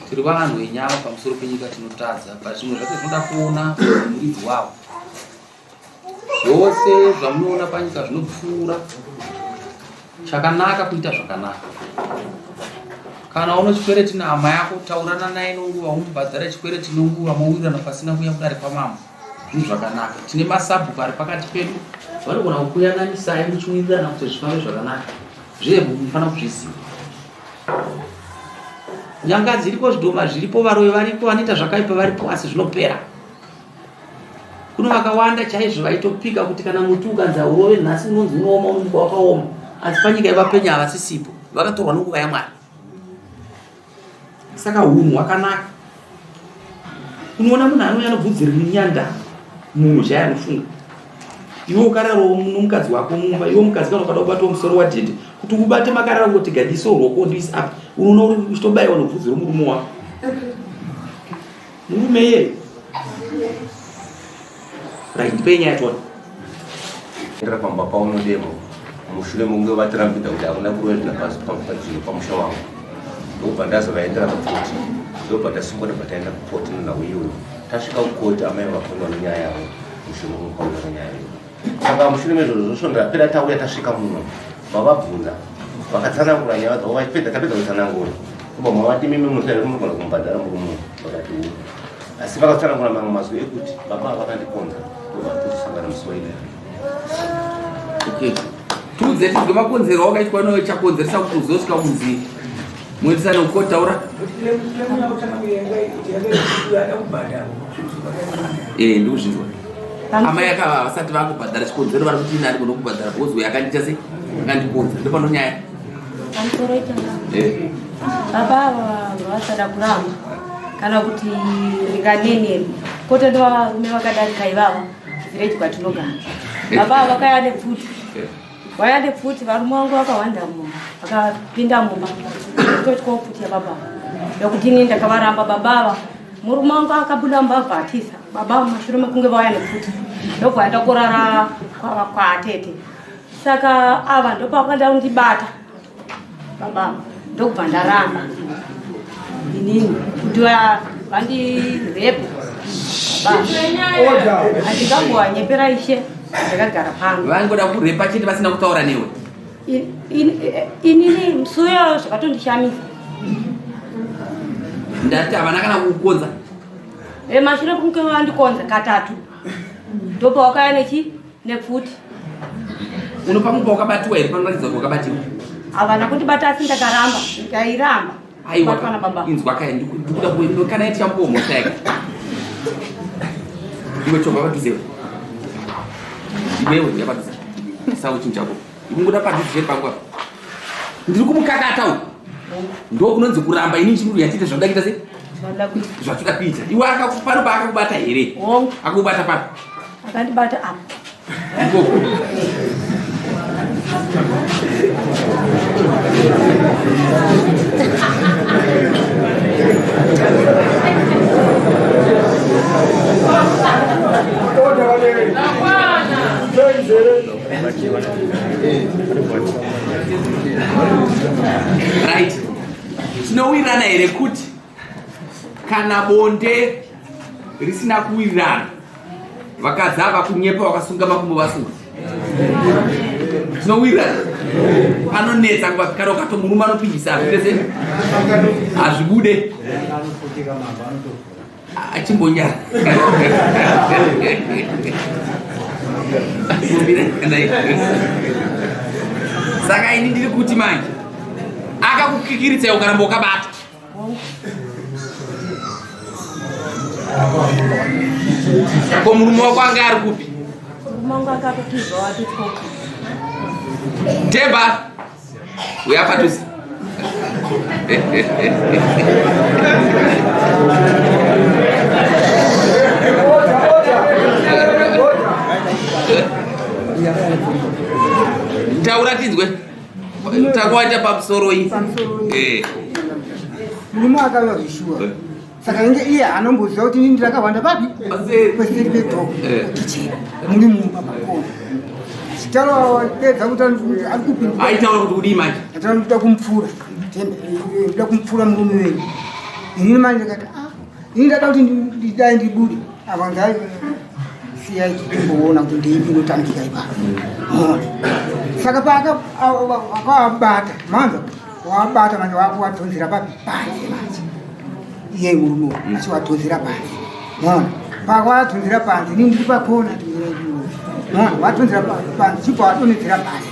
tiri vanhu venyama pamusoro penyika tinotadza pazvinhu zvake zvinoda kuona muridzi wavo. Zvose zvamunoona panyika zvinopfuura chakanaka kuita zvakanaka. Kana uno chikwereti nehama yako, taurana naye nenguva, umubhadhara chikwereti nenguva, mowirirana pasina kuya kudare pamama. Zvinhu zvakanaka. Tine masabhuku ari pakati pedu vanogona kukuyanganisai muchiwirirana kuti zvifambe zvakanaka. Zvebu munofanira kuzviziva. Nyanga dziripo, zvidhoma zviripo, varoyi varipo, vanoita zvakaipa varipo, asi zvinopera. Kuno vakawanda chaizvo vaitopika kuti kana muti ukanza urove nhasi unonzi unooma, unonzi wakaoma, asi panyika yevapenya havasisipo, vakatorwa nenguva yaMwari. Saka hunhu hwakanaka. Unoona munhu anouya nebvudzi rinyanda muzha yanofunga. Iwe ukararawo nomukadzi wako mumba, iwe mukadzi kana ukada kubatawo musoro wadhende, kuti ubate makarara ngoti gadiso ruoko ndisi apa, unoona uri uchitobayiwa nebvudzi romurume wako. Murume iye. Right, ndipenya yatona. Ndira pamba paunodemo, mushure munge vatirambidza kuti hakuna kurwezvina pasi pamusha wangu. Ndobva ndazovaendera kupoti, ndobva ndasungwa ndobva taenda kupoti nawo iyoyo. Tasvika kukoti amai vakondwa nenyaya yavo, mushure munge kwaura nenyaya iyoyo. Saka mushure mezvozvo zvosvondera pera tauya tasvika muno, vavabvunza, vakatsanangura nyaya dzavo, tapedza kutsanangura. Ndobva mavati mimi musare munogona kumubhadhara murume vakati uyu. Asi vakatsanangura mamwe mazwi ekuti baba vakandikonza, ndobva tichisangana musi waidera. Okay. Tuudze tizwe makonzero awakaitwa nawo chakonzeresa kuti uzosvika kumuzi. Muendesana ukotaura? Ndikuzvinzwa. Amai akava vasati vakubhadhara chikonzero vari kuti ine ari kuno kubhadhara bhozwe yakandiita sei? Yakandikonza. Ndopano nyaya. Baba vasada kuramba kana kuti rikaneneri kote ndo varume vakadarika ivavo village kwatinogara. Baba vakaya Nepfuti. Vaya Nepfuti varume vangu vakawanda mumba, vakapinda mumba tochikoputia baba yokuti ini ndakavaramba babava. Murume wangu akabuda mbavha atisa baba mushure mekunge vaya Nepfuti ndobva aenda kurara kwa atete. Saka ava ndopavakanda kundibata baba ndobva ndaramba inini kuti vandirepe baba handingambowanyepera ishe ndakagara pano. Vangoda kurepa chete vasina kutaura newe? Inini musuyo zvakatondishamisa. Ndati havana kana kukukonza? Mashure kunge vandikonza katatu ndobva wakaya Nepfuti. Unopamupa wakabatiwa here? Panoratidza kuti wakabatiwa? Havana kundibata asi ndakaramba ndikairamba. Aiwa inzwa kaya ndikuda kana tichambowo mota yake. Iwe chobva padhuzewe? Iwewe yapadhuze sawo chinhu chako ikungoda padhuze chete pangu apa. Ndiri kumukakata uyu ndo kunonzi kuramba. Ini chimuru yatiita zvakuda kuita sei? Zvatuda kuita. Iwe pano paakakubata here? Akubata pano? Akandibata apa. Right. Tinowirirana here kuti kana bonde risina kuwirirana vakadzi ava kunyepa vakasunga makumbo vasunga. Tinowira. Panonetsa kuba kana ukatomuruma anopindisa zvese. Azvibude. Achimbonya. Saka ini ndiri kuti manje akakukikiritsa ukaramba ukabata. Ko murume wako anga ari kupi? Murume akatotizwa watitoka. Temba. Uyapatusi. Tauratidzwe. Takwaita pamusoro iyi. Murume akavazvishua. Saka inge iye anomboziva kuti ini ndakawanda papi kweseri pedhogo muri mumba makona chitaura pedza kuti ari kupinda aitaura kuti udii manje ndatoda kumupfuura ndoda kumupfuura murume wenyu inini manje ndakati ini ndada kuti ndidai ndibude apa ngai siyai titomboona kuti ndeipi inotambika ipapo saka paakavabata manza wabata manje wakuwadhonzera papi panze manje iye murume achiwadhonzera panze mona pakwadhonzera panze ini ndiri pakona mona wadhonzera panze chibva wadonhedzera panze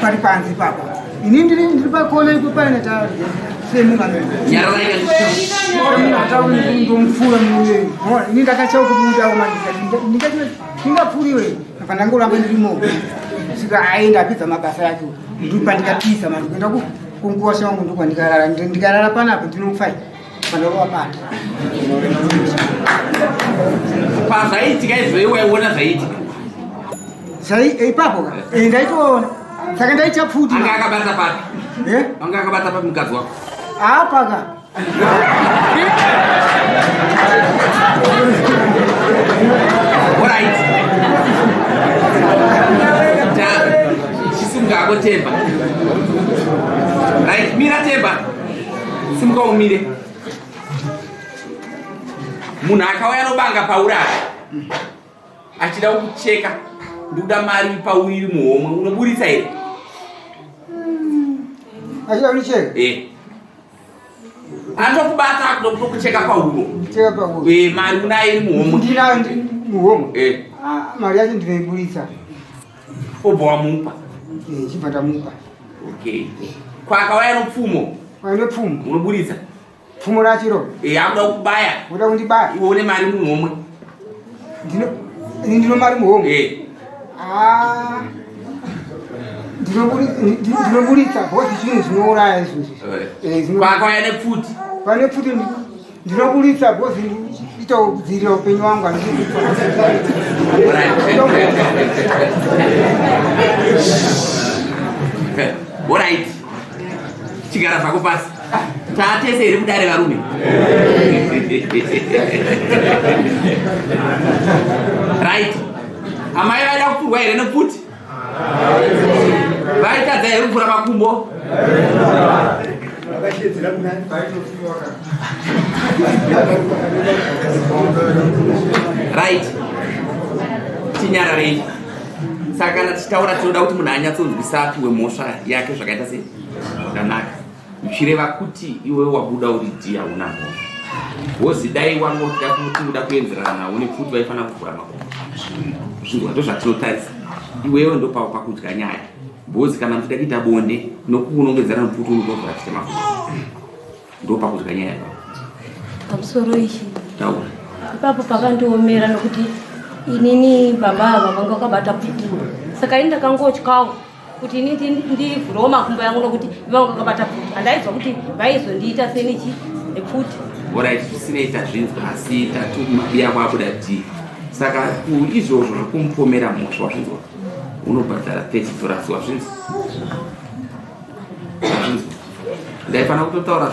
pari panze papa ini ndiri pakona ipo paine semunataundomupfuura murume mona ini ndakachaukubudawo ndingapfuuriwe apa ndangoramba ndirimo sika aenda apedza mabasa yake ndipandikatiza manje kuenda kunguva shangu ndikarara panapa ndinofai pandavabata pazvaiitika izvoi waiona zvaiitika ipapo ndaitoona saka ndaichapfuti anga akabata papi anga akabata papi mukadzi wako apaka alright chisunga ako Temba right mira Temba simuka umire munhu akauya anobanga paurara achida kucheka ndikuda mari pauri muhomwe unoburitsa here achida kunicheka anotokubata akutokucheka pauno mari unayo iri muhomwe ndinayo muhomwe mari yacho ndinoiburitsa obva wamupa chibva ndamupa okay kwakauya nopfumo nepfumo unoburitsa pfumo rachiro akuda kukubaya uda kundibaya iwe une mari muhomwe ndino mari muhomwe ndinoburitsa bhozi chinhu zvinouraya izvozvi kwakauya nepfuti panepfuti ndinoburitsa bhozi itodzirira upenyu wangu alright chigara zvako pasi taatese here mudare varume right amai vaida kupfurwa here nepfuti vaitadza here kupfura makumbo right tinyararei saka kana tichitaura tinoda kuti munhu anyatsonzwisa apiwe mhosva yake zvakaita sei zvakanaka uchireva kuti iwe wabuda uri dhi hauna mhosva hozi dai wangotida kuti uda kuenzerana nawo nepfuti vaifana kuvhura makumbo zvinhu ndozvatinotarisa iwewe ndopavo pakudya nyaya bhozi kana muchida kuita bonde nokuunongedzera nepfuti unotovhura chite makumbo ndopakudya nyaya yako pamusoro ichi taura ipapo pakandiomera nokuti inini baba ava vanga vakabata pfuti saka ini ndakangotyawo kuti ini ndivhurawo makumbo yangu nokuti vanga vakabata pfuti handaizwa kuti vaizondiita senichi nepfuti orit zvisinoita zvinzwa asi tati mabiya kwabuda dhi saka izvozvo zvokumupomera mhosva wazvinzwa unobhadhara $30 wazvinzwa ndaifana kutotaura $100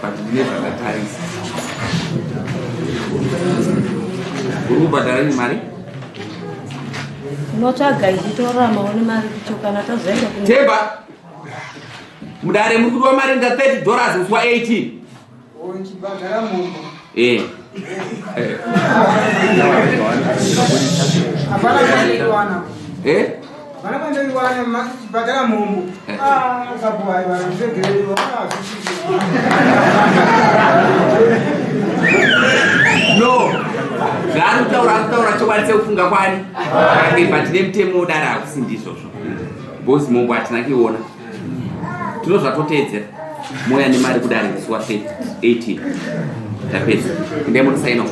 but ndine zvakatarisa uri kubhadhara ni mari unotsvaga ichitorama une mari kuchokana tazoenda Temba mudare muri kudiwa mari nda $30 uswa 18 chibhadhara munhu hapana Mana kwenda iwana chipatara Mungu. Sabuwa iwana mzegere iwana. No. Taura chokwanise kufunga kwani. Patine mutemo udara akusindizvozvo. Bosi Mungu atina kiona. Tinozvatotedzera. Moya nemari kudariswa 18. Tapedza. Ndemo saino.